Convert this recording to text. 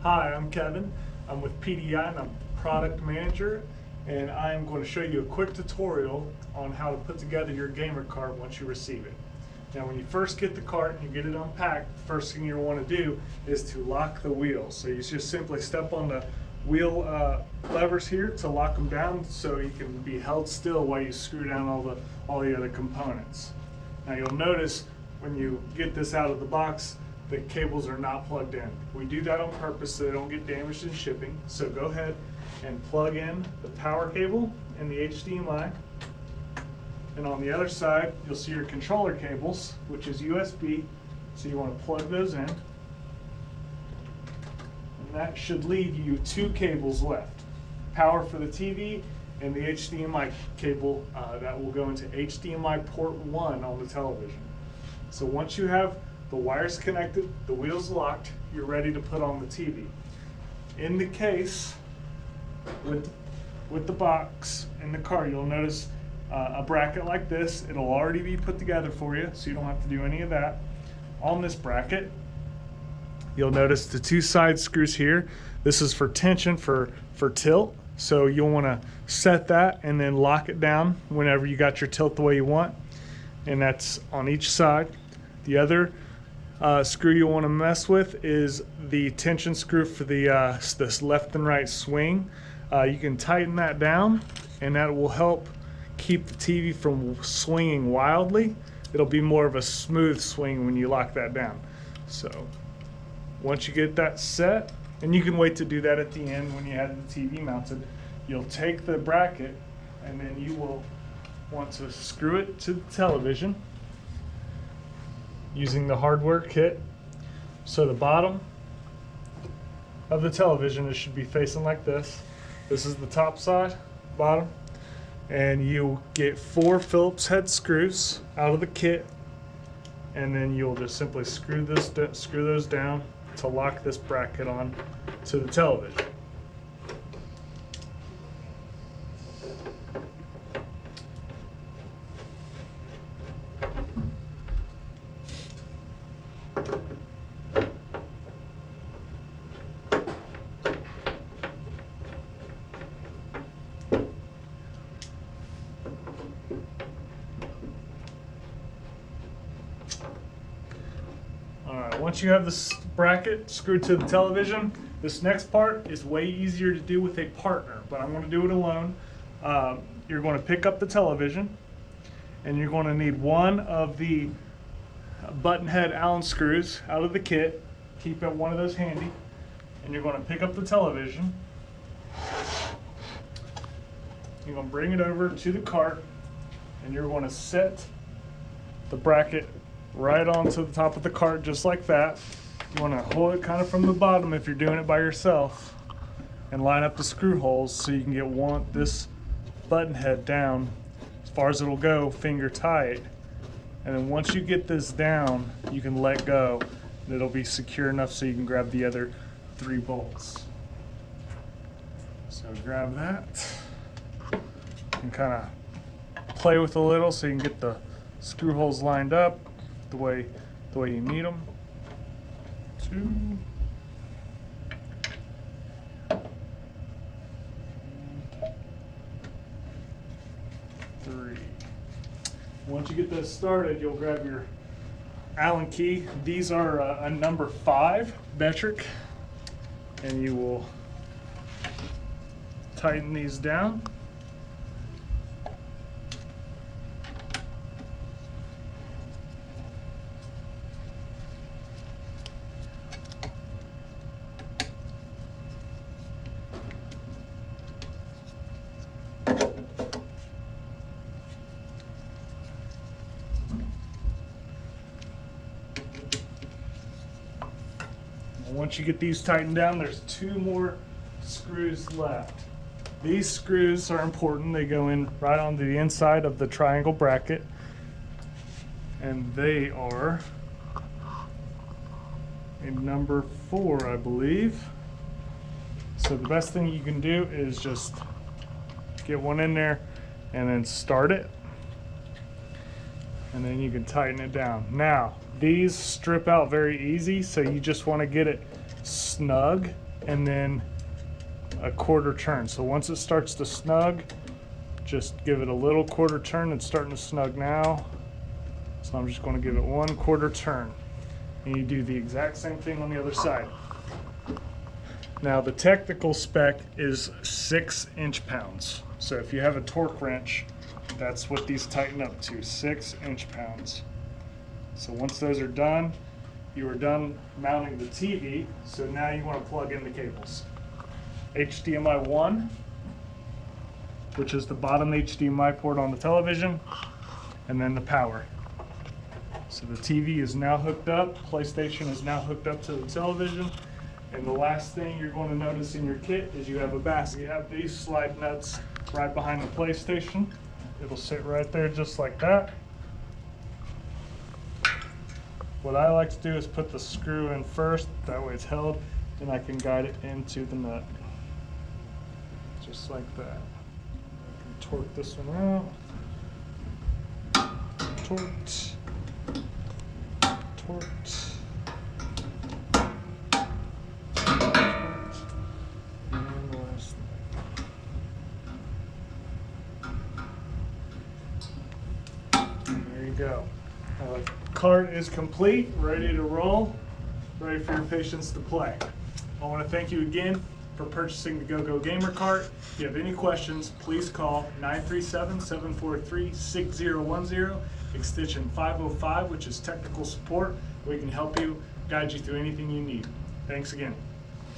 Hi, I'm Kevin. I'm with PDI and I'm product manager, and I'm going to show you a quick tutorial on how to put together your gamer cart once you receive it. Now, when you first get the cart and you get it unpacked, the first thing you want to do is to lock the wheels. So you just simply step on the wheel levers here to lock them down so you can be held still while you screw down all the other components. Now you'll notice when you get this out of the box, the cables are not plugged in. We do that on purpose so they don't get damaged in shipping. So go ahead and plug in the power cable and the HDMI. And on the other side, you'll see your controller cables, which is USB. So you want to plug those in. And that should leave you two cables left. Power for the TV and the HDMI cable that will go into HDMI port 1 on the television. So once you have the wires connected, the wheels locked, you're ready to put on the TV. In the case, with the box in the car, you'll notice a bracket like this. It'll already be put together for you, so you don't have to do any of that. On this bracket, you'll notice the two side screws here. This is for tension, for tilt. So you'll want to set that and then lock it down whenever you got your tilt the way you want. And that's on each side. The other screw you want to mess with is the tension screw for this left and right swing. You can tighten that down, and that will help keep the TV from swinging wildly. It'll be more of a smooth swing when you lock that down. So once you get that set, and you can wait to do that at the end when you have the TV mounted, you'll take the bracket and then you will want to screw it to the television using the hardware kit. So the bottom of the television, it should be facing like this. This is the top side, bottom, and you get 4 Phillips head screws out of the kit, and then you'll just simply screw those down to lock this bracket on to the television. Once you have this bracket screwed to the television, this next part is way easier to do with a partner, but I'm going to do it alone. You're going to pick up the television, and you're going to need one of the button head Allen screws out of the kit. Keep one of those handy, and you're going to pick up the television. You're going to bring it over to the cart, and you're going to set the bracket right onto the top of the cart, just like that. You want to hold it kind of from the bottom if you're doing it by yourself, and line up the screw holes so you can get this button head down as far as it'll go, finger tight. And then once you get this down, you can let go, and it'll be secure enough so you can grab the other 3 bolts. So grab that and kind of play with a little so you can get the screw holes lined up the way you need them. 2, 3. Once you get this started, you'll grab your Allen key. These are a number 5 metric, and you will tighten these down. Once you get these tightened down, there's 2 more screws left. These screws are important. They go in right on the inside of the triangle bracket, and they are a number 4, I believe. So the best thing you can do is just get one in there and then start it, and then you can tighten it down. Now, these strip out very easy, so you just want to get it snug and then a quarter turn. So once it starts to snug, just give it a little quarter turn. It's starting to snug now. So I'm just going to give it 1/4 turn. And you do the exact same thing on the other side. Now the technical spec is 6 inch-pounds. So if you have a torque wrench, that's what these tighten up to, 6 inch-pounds. So once those are done, you are done mounting the TV. So now you want to plug in the cables. HDMI 1, which is the bottom HDMI port on the television, and then the power. So the TV is now hooked up, PlayStation is now hooked up to the television, and the last thing you're going to notice in your kit is you have a basket. You have these slide nuts right behind the PlayStation. It'll sit right there just like that. What I like to do is put the screw in first, that way it's held, and I can guide it into the nut. Just like that. I can torque this one out. Torqued. Torqued. And the last thing. There you go. Cart is complete, ready to roll, ready for your patients to play. I want to thank you again for purchasing the GoGo Gamer Cart. If you have any questions, please call 937-743-6010, extension 505, which is technical support. We can help you, guide you through anything you need. Thanks again.